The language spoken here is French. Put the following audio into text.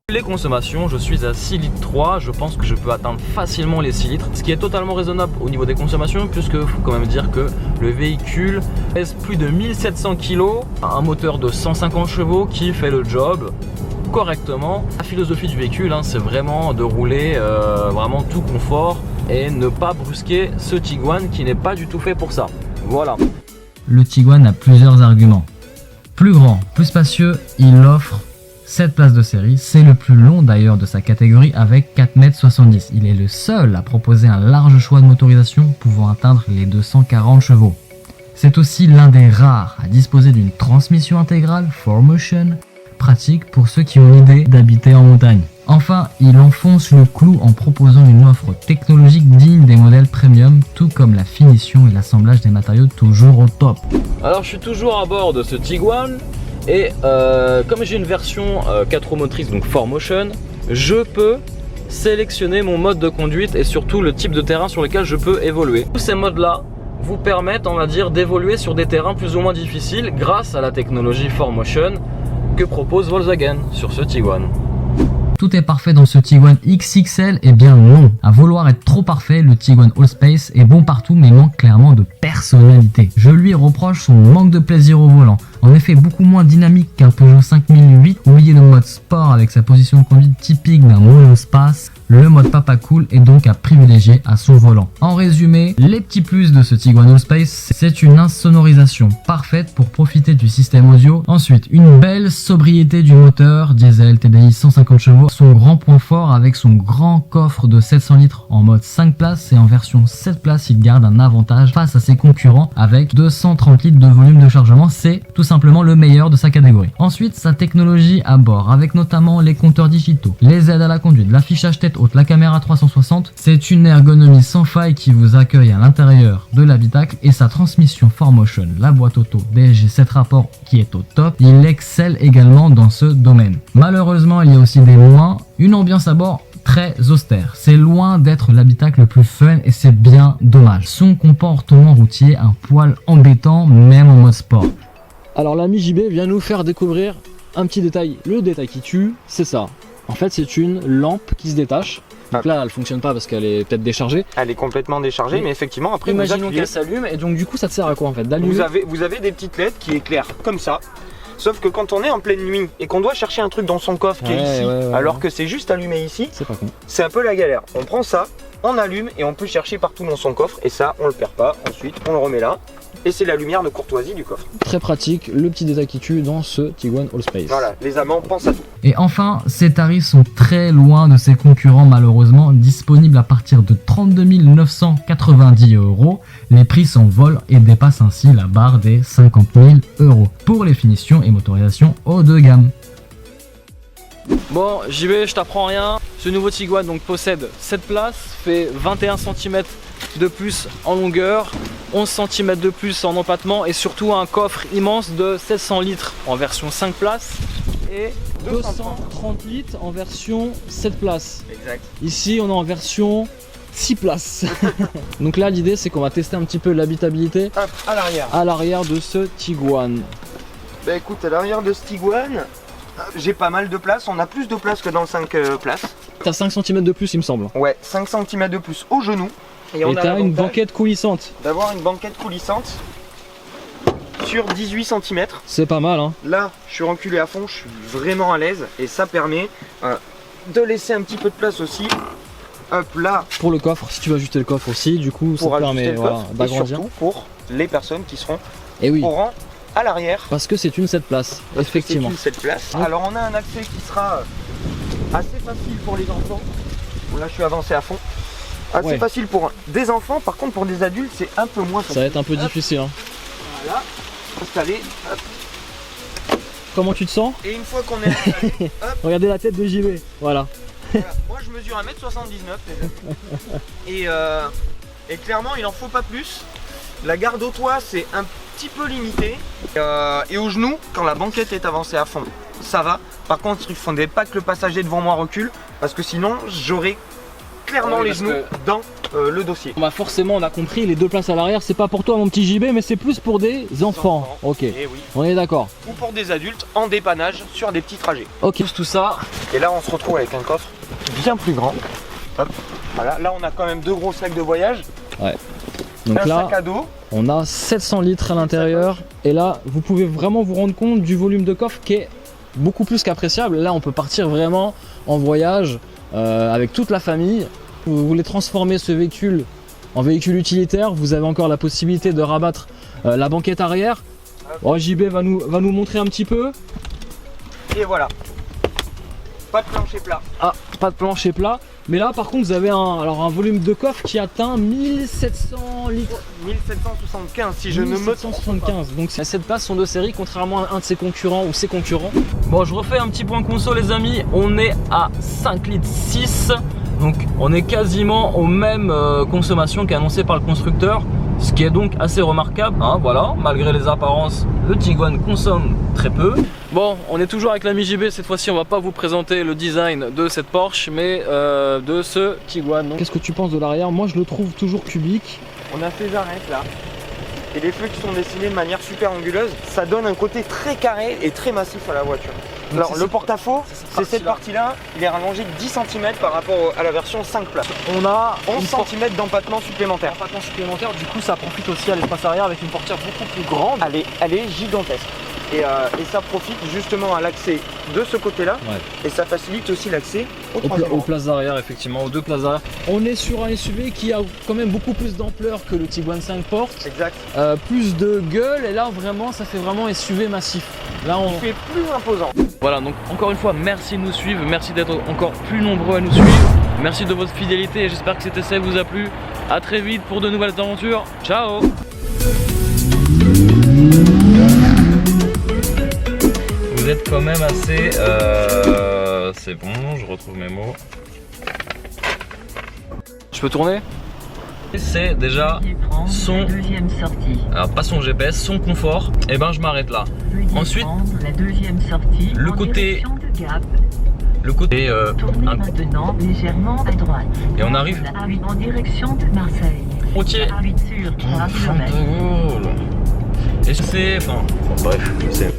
Les consommations, je suis à 6 litres 3, je pense que je peux atteindre facilement les 6 litres, ce qui est totalement raisonnable au niveau des consommations, puisque faut quand même dire que le véhicule pèse plus de 1700 kg, un moteur de 150 chevaux qui fait le job correctement. La philosophie du véhicule, c'est vraiment de rouler vraiment tout confort et ne pas brusquer ce Tiguan qui n'est pas du tout fait pour ça. Voilà. Le Tiguan a plusieurs arguments. Plus grand, plus spacieux, il offre 7 places de série, c'est le plus long d'ailleurs de sa catégorie avec 4,70 m. Il est le seul à proposer un large choix de motorisation pouvant atteindre les 240 chevaux. C'est aussi l'un des rares à disposer d'une transmission intégrale 4Motion, pratique pour ceux qui ont l'idée d'habiter en montagne. Enfin, il enfonce le clou en proposant une offre technologique digne des modèles premium, tout comme la finition et l'assemblage des matériaux toujours au top. Alors je suis toujours à bord de ce Tiguan. Et comme j'ai une version 4 roues motrices, donc 4Motion, je peux sélectionner mon mode de conduite et surtout le type de terrain sur lequel je peux évoluer. Tous ces modes là vous permettent, on va dire, d'évoluer sur des terrains plus ou moins difficiles grâce à la technologie 4Motion que propose Volkswagen sur ce Tiguan. Tout est parfait dans ce Tiguan XXL, et bien non. À vouloir être trop parfait, le Tiguan Allspace est bon partout mais manque clairement de personnalité. Je lui reproche son manque de plaisir au volant. En effet, beaucoup moins dynamique qu'un Peugeot 5008, oublié le mode sport avec sa position de conduite typique d'un monospace, le mode papa cool est donc à privilégier à son volant. En résumé, les petits plus de ce Tiguan Allspace, c'est une insonorisation parfaite pour profiter du système audio. Ensuite, une belle sobriété du moteur, diesel TDI 150 chevaux. Son grand point fort avec son grand coffre de 700 litres en mode 5 places et en version 7 places, il garde un avantage face à ses concurrents avec 230 litres de volume de chargement. C'est tout simplement le meilleur de sa catégorie. Ensuite, sa technologie à bord avec notamment les compteurs digitaux, les aides à la conduite, l'affichage tête haute, la caméra 360, c'est une ergonomie sans faille qui vous accueille à l'intérieur de l'habitacle et sa transmission 4Motion, la boîte auto DSG 7 rapports qui est au top, il excelle également dans ce domaine. Malheureusement, il y a aussi des moins, une ambiance à bord très austère. C'est loin d'être l'habitacle le plus fun et c'est bien dommage. Son comportement routier un poil embêtant même en mode sport. Alors l'ami JB vient nous faire découvrir un petit détail. Le détail qui tue, c'est ça. En fait, c'est une lampe qui se détache. Donc là, elle fonctionne pas parce qu'elle est peut-être déchargée. Elle est complètement déchargée, mais effectivement, après, imaginons qu'elle s'allume et donc du coup, ça te sert à quoi en fait? D'allumer. Vous avez des petites LED qui éclairent comme ça. Sauf que quand on est en pleine nuit et qu'on doit chercher un truc dans son coffre qui est ici, alors que c'est juste allumé ici, c'est pas con. C'est un peu la galère. On prend ça, on allume et on peut chercher partout dans son coffre. Et ça, on le perd pas. Ensuite, on le remet là. Et c'est la lumière de courtoisie du coffre. Très pratique, le petit détail qui tue dans ce Tiguan Allspace. Voilà, les amants pensent à tout. Et enfin, ces tarifs sont très loin de ses concurrents malheureusement, disponibles à partir de 32 990 €. Les prix s'envolent et dépassent ainsi la barre des 50 000 € pour les finitions et motorisations haut de gamme. Bon, JB, je t'apprends rien. Ce nouveau Tiguan donc possède 7 places, fait 21 cm de plus en longueur, 11 cm de plus en empattement et surtout un coffre immense de 700 litres en version 5 places et 230 litres en version 7 places. Exact. Ici, on est en version 6 places. Donc là, l'idée, c'est qu'on va tester un petit peu l'habitabilité Hop, à l'arrière de ce Tiguan. Bah écoute, à l'arrière de ce Tiguan, j'ai pas mal de place. On a plus de place que dans le 5 places. T'as 5 cm de plus, il me semble. Ouais, 5 cm de plus au genou. Et t'as une banquette coulissante. D'avoir une banquette coulissante sur 18 cm. C'est pas mal, hein. Là, je suis reculé à fond, je suis vraiment à l'aise. Et ça permet de laisser un petit peu de place aussi. Hop là. Pour le coffre, si tu veux ajuster le coffre aussi, du coup, ça te permet d'agrandir. Et surtout pour les personnes qui seront et oui. au rang à l'arrière. Parce que c'est une 7 places, effectivement. C'est une 7 places. Oui. Alors on a un accès qui sera assez facile pour les enfants. Bon, là je suis avancé à fond. Assez facile pour des enfants, par contre pour des adultes c'est un peu moins facile. Ça va être un peu difficile. Hein. Voilà, installé. Comment tu te sens? Et une fois qu'on est installé, hop. Regardez la tête de JB, voilà. Moi je mesure 1m79 et clairement il en faut pas plus. La garde au toit c'est un petit peu limité et au genou quand la banquette est avancée à fond ça va. Par contre il ne faudrait pas que le passager devant moi recule parce que sinon j'aurais clairement les genoux dans le dossier. Bah forcément on a compris, les 2 places à l'arrière c'est pas pour toi mon petit JB mais c'est plus pour des enfants. Ok, et oui. On est d'accord. Ou pour des adultes en dépannage sur des petits trajets. Ok, tout ça. Et là on se retrouve avec un coffre bien plus grand. Hop. Voilà, là on a quand même 2 gros sacs de voyage. Ouais. Donc un là, sac à dos. On a 700 litres à l'intérieur et là vous pouvez vraiment vous rendre compte du volume de coffre qui est beaucoup plus qu'appréciable. Là on peut partir vraiment en voyage avec toute la famille. Vous voulez transformer ce véhicule en véhicule utilitaire, vous avez encore la possibilité de rabattre la banquette arrière. Oh, JB va nous montrer un petit peu. Et voilà. Pas de plancher plat. Ah, pas de plancher plat. Mais là par contre vous avez un volume de coffre qui atteint 1700 litres. 1775 si je ne me trompe pas. Donc ces 7 places sont de série contrairement à un de ses concurrents ou ses concurrents. Bon, je refais un petit point conso les amis. On est à 5 litres 6. Donc on est quasiment aux mêmes consommations qu'annoncé par le constructeur. Ce qui est donc assez remarquable, hein, voilà, malgré les apparences, le Tiguan consomme très peu. Bon, on est toujours avec l'ami JB, cette fois-ci on va pas vous présenter le design de cette Porsche, mais de ce Tiguan. Qu'est-ce que tu penses de l'arrière? Moi je le trouve toujours cubique. On a ces arêtes là, et les feux qui sont dessinés de manière super anguleuse, ça donne un côté très carré et très massif à la voiture. Donc alors le porte-à-faux, c'est cette partie-là, il est rallongé de 10 cm par rapport à la version 5 places. On a 11 cm d'empattement supplémentaire. Du coup ça profite aussi à l'espace arrière avec une portière beaucoup plus grande. Elle est gigantesque. Et ça profite justement à l'accès de ce côté-là, et ça facilite aussi l'accès aux places arrière, effectivement, aux 2 places arrière. On est sur un SUV qui a quand même beaucoup plus d'ampleur que le Tiguan 5 portes. Exact. Plus de gueule, et là vraiment ça fait vraiment SUV massif. Là on fait plus imposant. Voilà, donc encore une fois merci de nous suivre, merci d'être encore plus nombreux à nous suivre. Merci de votre fidélité et j'espère que cet essai vous a plu. A très vite pour de nouvelles aventures. Ciao. Vous êtes quand même assez... c'est bon, je retrouve mes mots. Je peux tourner? C'est déjà son... deuxième sortie. Alors pas son GPS, son confort. Et ben je m'arrête là. Ensuite, la deuxième sortie le côté... Le côté... Tournez maintenant légèrement à droite. Et on arrive... La A8 en direction de Marseille. Routier. La A8 sur 3 km. Et c'est... Enfin, bref, c'est...